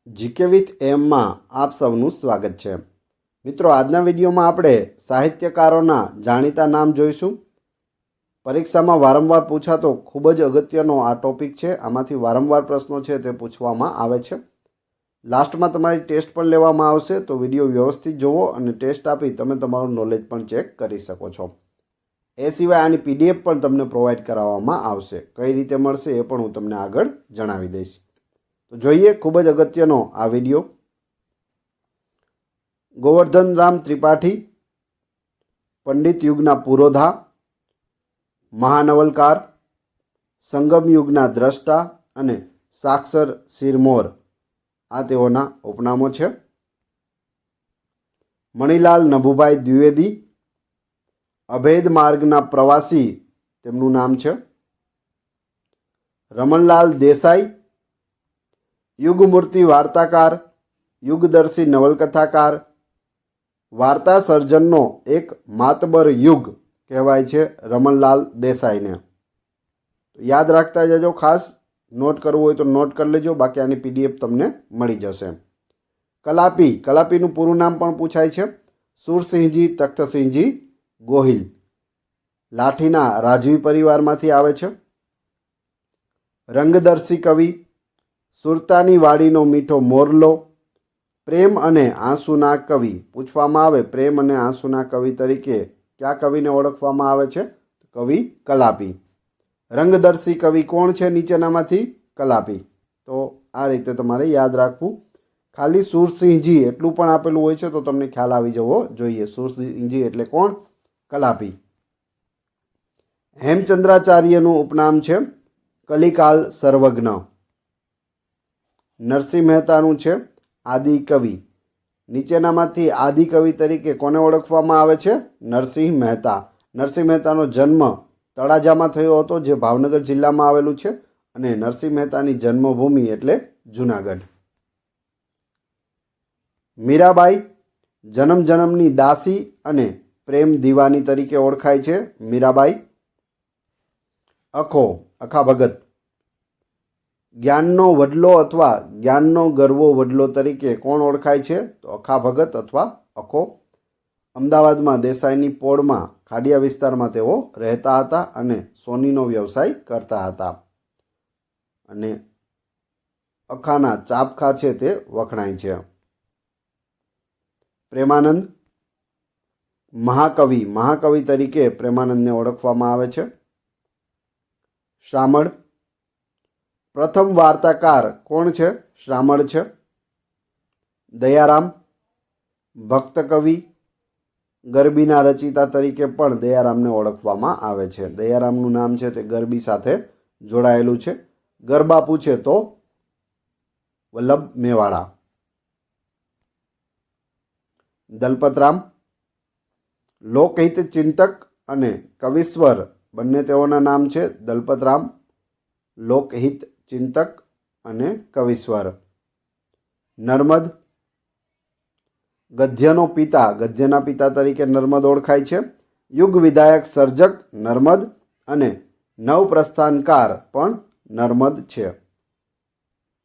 GK with એમમાં આપ સૌનું સ્વાગત છે। મિત્રો, આજના વિડીયોમાં આપણે સાહિત્યકારોના જાણીતા નામ જોઈશું। પરીક્ષામાં વારંવાર પૂછાતો ખૂબ જ અગત્યનો આ ટોપિક છે। આમાંથી વારંવાર પ્રશ્નો છે તે પૂછવામાં આવે છે। લાસ્ટમાં તમારી ટેસ્ટ પણ લેવામાં આવશે, તો વિડીયો વ્યવસ્થિત જોવો અને ટેસ્ટ આપી તમે તમારું નોલેજ પણ ચેક કરી શકો છો। એ સિવાય આની પીડીએફ પણ તમને પ્રોવાઈડ કરાવવામાં આવશે। કઈ રીતે મળશે એ પણ હું તમને આગળ જણાવી દઈશ। તો જોઈએ ખૂબ જ અગત્યનો આ વિડીયો। ગોવર્ધન રામ ત્રિપાઠી પંડિત યુગના પુરોધા, મહાનવલકાર, સંગમ યુગના દ્રષ્ટા અને સાક્ષર શિરમોર આ તેઓના ઉપનામો છે। મણિલાલ નભુભાઈ દ્વિવેદી અભેદ માર્ગના પ્રવાસી તેમનું નામ છે। રમણલાલ દેસાઈ યુગમૂર્તિ વાર્તાકાર, યુગદર્શી નવલકથાકાર, વાર્તા સર્જનનો એક માતબર યુગ કહેવાય છે રમણલાલ દેસાઈને। યાદ રાખતા જજો, ખાસ નોટ કરવું હોય તો નોટ કરી લેજો, બાકી આની પીડીએફ તમને મળી જશે। કલાપી, કલાપીનું પૂરું નામ પણ પૂછાય છે। સુરસિંહજી તખ્તસિંહજી ગોહિલ લાઠીના રાજવી પરિવારમાંથી આવે છે। રંગદર્શી કવિ, સુરતાની વાડીનો મીઠો મોરલો, પ્રેમ અને આંસુના કવિ પૂછવામાં આવે, પ્રેમ અને આંસુના કવિ તરીકે કયા કવિને ઓળખવામાં આવે છે? કવિ કલાપી। રંગદર્શી કવિ કોણ છે નીચેનામાંથી? કલાપી। તો આ રીતે તમારે યાદ રાખવું। ખાલી સુરસિંહજી એટલું પણ આપેલું હોય છે તો તમને ખ્યાલ આવી જવો જોઈએ। સુરસિંહજી એટલે કોણ? કલાપી। હેમચંદ્રાચાર્યનું ઉપનામ છે કલિકાલ સર્વજ્ઞ। નરસિંહ મહેતાનું છે આદિકવિ। નીચેનામાંથી આદિકવિ તરીકે કોને ઓળખવામાં આવે છે? નરસિંહ મહેતા। નરસિંહ મહેતાનો જન્મ તળાજામાં થયો હતો, જે ભાવનગર જિલ્લામાં આવેલું છે, અને નરસિંહ મહેતાની જન્મભૂમિ એટલે જૂનાગઢ। મીરાબાઈ જન્મ જન્મની દાસી અને પ્રેમ દીવાની તરીકે ઓળખાય છે મીરાબાઈ। અખો, અખા ભગત જ્ઞાનનો વડલો અથવા જ્ઞાનનો ગરવો વડલો તરીકે કોણ ઓળખાય છે? તો અખા ભગત અથવા અખો। અમદાવાદમાં દેસાઈની પોળમાં ખાડિયા વિસ્તારમાં તેઓ રહેતા હતા અને સોનીનો વ્યવસાય કરતા હતા, અને અખાના ચાપખા છે તે વખણાય છે। પ્રેમાનંદ મહાકવિ, મહાકવિ તરીકે પ્રેમાનંદને ઓળખવામાં આવે છે। શામળ પ્રથમ વાર્તાકાર કોણ છે? શામળ છે। દયારામ ભક્ત કવિ, ગરબીના રચિતા તરીકે પણ દયારામને ઓળખવામાં આવે છે। દયારામનું નામ છે તે ગરબી સાથે જોડાયેલું છે। ગરબા પૂછે તો વલ્લભ મેવાડા। દલપતરામ લોકહિત ચિંતક અને કવિશ્વર બંને તેઓના નામ છે। દલપતરામ લોકહિત ચિંતક અને કવિશ્વર। નર્મદ ગદ્યનો પિતા, ગદ્યના પિતા તરીકે નર્મદ ઓળખાય છે। યુગ વિધાયક સર્જક નર્મદ અને નવપ્રસ્થાનકાર પણ નર્મદ છે।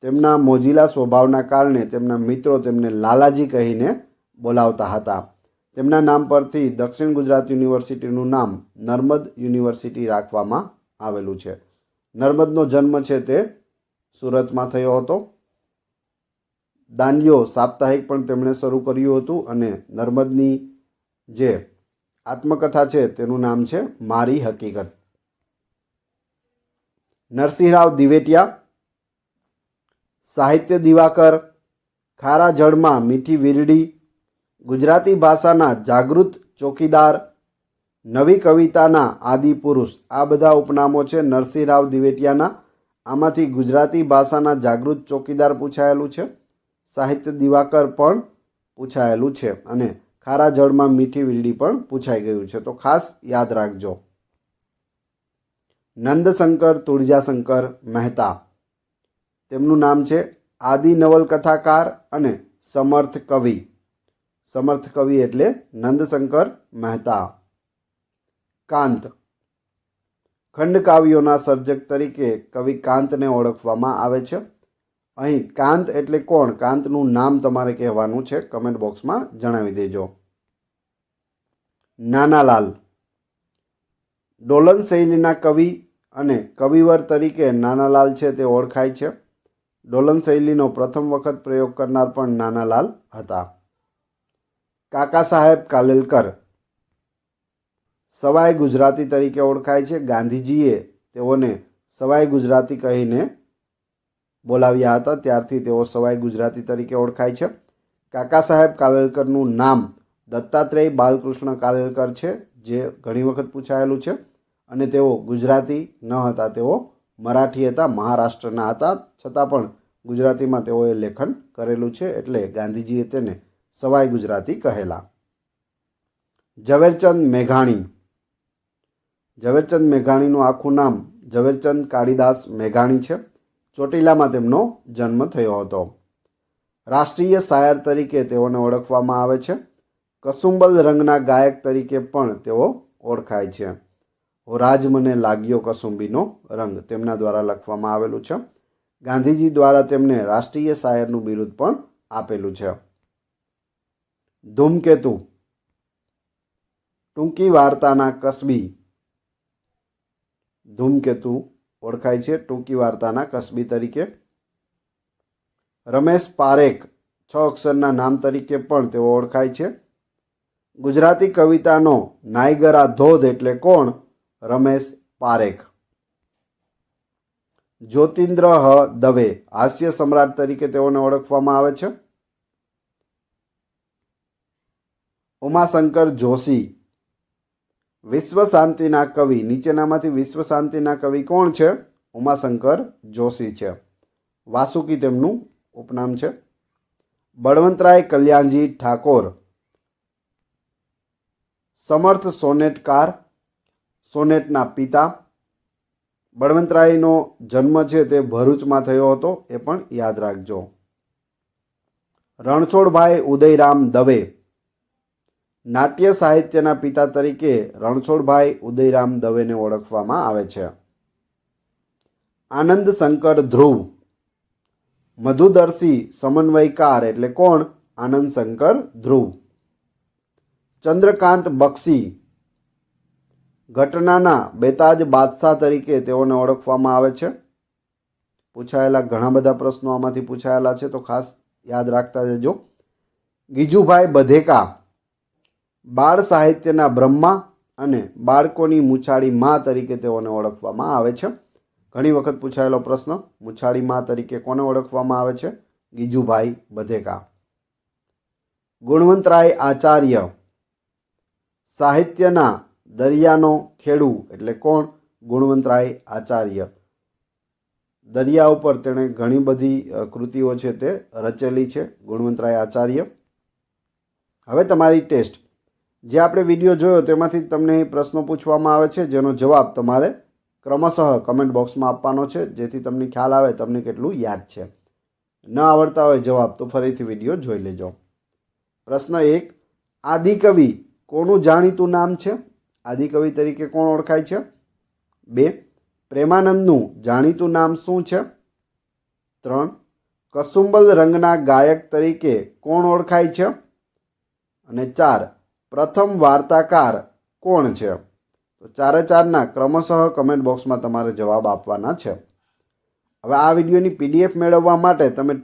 તેમના મોજીલા સ્વભાવના કારણે તેમના મિત્રો તેમને લાલાજી કહીને બોલાવતા હતા। તેમના નામ પરથી દક્ષિણ ગુજરાત યુનિવર્સિટીનું નામ નર્મદ યુનિવર્સિટી રાખવામાં આવેલું છે। નર્મદનો જન્મ છે તે સુરતમાં થયો હતો। દાંડિયો સાપ્તાહિક પણ તેમણે શરૂ કર્યું હતું, અને નર્મદની જે આત્મકથા છે તેનું નામ છે મારી હકીકત। નરસિંહરાવ દિવેટિયા સાહિત્ય દિવાકર, ખારા જળમાં મીઠી વીરડી, ગુજરાતી ભાષાના જાગૃત ચોકીદાર, નવી કવિતાના આદિ પુરુષ, આ બધા ઉપનામો છે નરસિંહરાવ દિવેટિયાના। આમાંથી ગુજરાતી ભાષાના જાગૃત ચોકીદાર પૂછાયેલું છે, સાહિત્ય દિવાકર પણ પૂછાયેલું છે, અને ખારા જળમાં મીઠી વીરડી પણ પૂછાઈ ગયું છે, તો ખાસ યાદ રાખજો। નંદશંકર તુળજાશંકર મહેતા, તેમનું નામ છે આદિ નવલકથાકાર અને સમર્થ કવિ। સમર્થ કવિ એટલે નંદશંકર મહેતા। કાંત ખંડકાવ્યોના સર્જક તરીકે કવિ કાંતને ઓળખવામાં આવે છે। અહીં કાંત એટલે કોણ? કાંતનું નામ તમારે કહેવાનું છે. કમેન્ટ બોક્સમાં જણાવી દેજો. નાનાલાલ ડોલન શૈલીના કવિ અને કવિવર તરીકે નાનાલાલ છે તે ઓળખાય છે. ડોલન શૈલીનો પ્રથમ વખત પ્રયોગ કરનાર પણ નાનાલાલ હતા. કાકા સાહેબ કાલેલકર સવાઈ ગુજરાતી તરીકે ઓળખાય છે. ગાંધીજીએ તેઓને સવાઈ ગુજરાતી કહીને બોલાવ્યા હતા, ત્યારથી તેઓ સવાઈ ગુજરાતી તરીકે ઓળખાય છે. કાકા સાહેબ કાલેલકરનું નામ દત્તાત્રેય બાલકૃષ્ણ કાલેલકર છે, જે ઘણી વખત પૂછાયેલું છે. અને તેઓ ગુજરાતી ન હતા, તેઓ મરાઠી હતા, મહારાષ્ટ્રના હતા, છતાં પણ ગુજરાતીમાં તેઓએ લેખન કરેલું છે, એટલે ગાંધીજીએ તેને સવાઈ ગુજરાતી કહેલા. ઝવેરચંદ મેઘાણી ઝવેરચંદ મેઘાણીનું આખું નામ ઝવેરચંદ કાળીદાસ મેઘાણી છે. ચોટીલામાં તેમનો જન્મ થયો હતો. રાષ્ટ્રીય શાયર તરીકે તેઓને ઓળખવામાં આવે છે. કસુંબલ રંગના ગાયક તરીકે પણ તેઓ ઓળખાય છે. રાજ મને લાગ્યો કસુંબીનો રંગ તેમના દ્વારા લખવામાં આવેલું છે. ગાંધીજી દ્વારા તેમને રાષ્ટ્રીય શાયરનું બિરુદ પણ આપેલું છે. ધૂમકેતુ ટૂંકી વાર્તાના કસબી. ધૂમકેતુ ઓળખાય છે ટૂંકી વાર્તાના કસબી તરીકે. રમેશ પારેખ 6 અક્ષરના નામ તરીકે પણ તેઓ ઓળખાય છે. ગુજરાતી કવિતાનો નાયગરા ધોધ એટલે કોણ? રમેશ પારેખ. જ્યોતિન્દ્ર દવે હાસ્ય સમ્રાટ તરીકે તેઓને ઓળખવામાં આવે છે. ઉમાશંકર જોશી વિશ્વ શાંતિના કવિ. નીચેનામાંથી વિશ્વ શાંતિના કવિ કોણ છે? ઉમાશંકર જોશી છે. વાસુકી તેમનું ઉપનામ છે. બળવંતરાય કલ્યાણજી ઠાકોર સમર્થ સોનેટકાર, સોનેટના પિતા. બળવંતરાયનો જન્મ છે તે ભરૂચમાં થયો હતો, એ પણ યાદ રાખજો. રણછોડભાઈ ઉદયરામ દવે નાટ્ય સાહિત્યના પિતા તરીકે રણછોડભાઈ ઉદયરામ દવેને ઓળખવામાં આવે છે. આનંદ શંકર ધ્રુવ મધુદર્શી સમન્વયકાર એટલે કોણ? આનંદ શંકર ધ્રુવ. ચંદ્રકાંત બક્ષી ઘટનાના બેતાજ બાદશાહ તરીકે તેઓને ઓળખવામાં આવે છે. પૂછાયેલા ઘણા બધા પ્રશ્નો આમાંથી પૂછાયેલા છે, તો ખાસ યાદ રાખતા જજો. ગીજુભાઈ બધેકા બાળ સાહિત્યના બ્રહ્મા અને બાળકોની મૂછાળી મા તરીકે તેઓને ઓળખવામાં આવે છે. ઘણી વખત પૂછાયેલો પ્રશ્ન, મૂછાળી મા તરીકે કોને ઓળખવામાં આવે છે? ગીજુભાઈ બધેકા. ગુણવંતરાય આચાર્ય સાહિત્યના દરિયાનો ખેડૂ એટલે કોણ? ગુણવંતરાય આચાર્ય. દરિયા ઉપર તેણે ઘણી બધી કૃતિઓ છે તે રચેલી છે. ગુણવંતરાય આચાર્ય. હવે તમારી ટેસ્ટ. જે આપણે વિડીયો જોયો તેમાંથી તમને પ્રશ્નો પૂછવામાં આવે છે, જેનો જવાબ તમારે ક્રમશઃ કમેન્ટ બોક્સમાં આપવાનો છે, જેથી તમને ખ્યાલ આવે તમને કેટલું યાદ છે. ન આવડતા હોય જવાબ તો ફરીથી વિડીયો જોઈ લેજો. પ્રશ્ન 1, આદિકવિ કોનું જાણીતું નામ છે? આદિકવિ તરીકે કોણ ઓળખાય છે? 2, પ્રેમાનંદનું જાણીતું નામ શું છે? 3, કસુંબલ રંગના ગાયક તરીકે કોણ ઓળખાય છે? અને 4, પ્રથમ વાર્તાકાર કોણ છે? તો 4-4ના ક્રમશઃ કમેન્ટ બોક્સમાં તમારે જવાબ આપવાના છે. હવે આ વિડીયોની PDF મેળવવા માટે તમે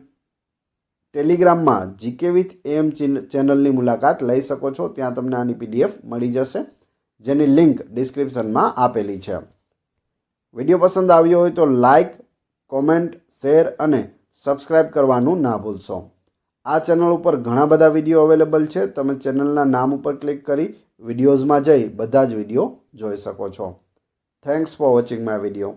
ટેલિગ્રામમાં GK with AM ચેનલની મુલાકાત લઈ શકો છો. ત્યાં તમને આની PDF મળી જશે, જેની લિંક ડિસ્ક્રિપ્શનમાં આપેલી છે. વિડીયો પસંદ આવ્યો હોય તો લાઇક, કોમેન્ટ, શેર અને સબસ્ક્રાઈબ કરવાનું ના ભૂલશો. આ ચેનલ ઉપર ઘણા બધા વિડીયો અવેલેબલ છે. તમે ચેનલના નામ ઉપર ક્લિક કરી વિડીયોઝમાં જઈ બધા જ વિડીયો જોઈ શકો છો. Thanks for watching my video.